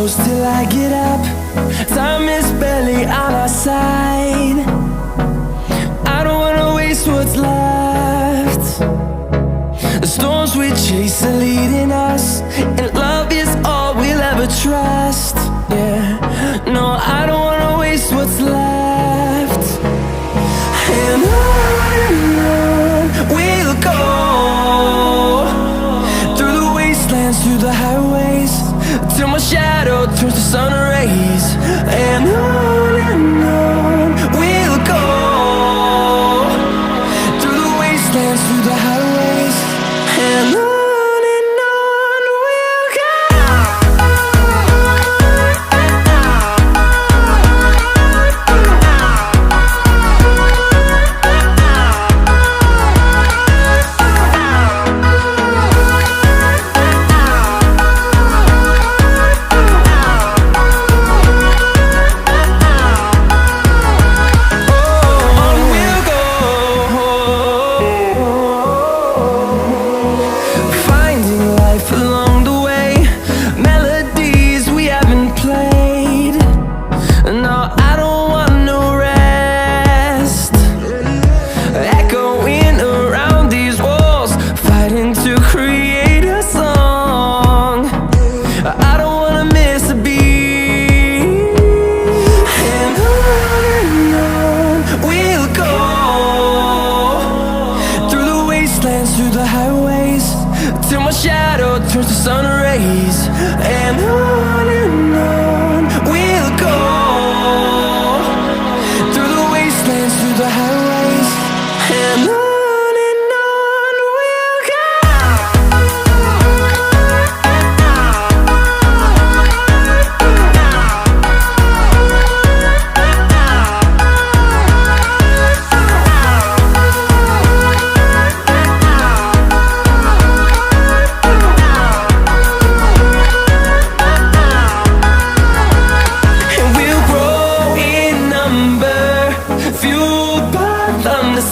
close till I get up. Time is barely on our side. I don't wanna waste what's left. The storms we chase are leading us, and love is all we'll ever trust. Yeah, no, I don't wanna waste what's left. And on we'll go, through the wastelands, through the highways, till my shadow turns to sun rays. And on we'll go, through the wastelands, through the highways, and on we'll go. Through the highways, till my shadow turns to sun rays. And on we'll go, through the wastelands, through the highways, and on we'll go.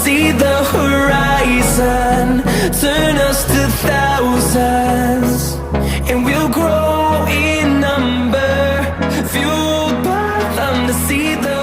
See the horizon turn us to thousands, and we'll grow in number, fueled by them to see the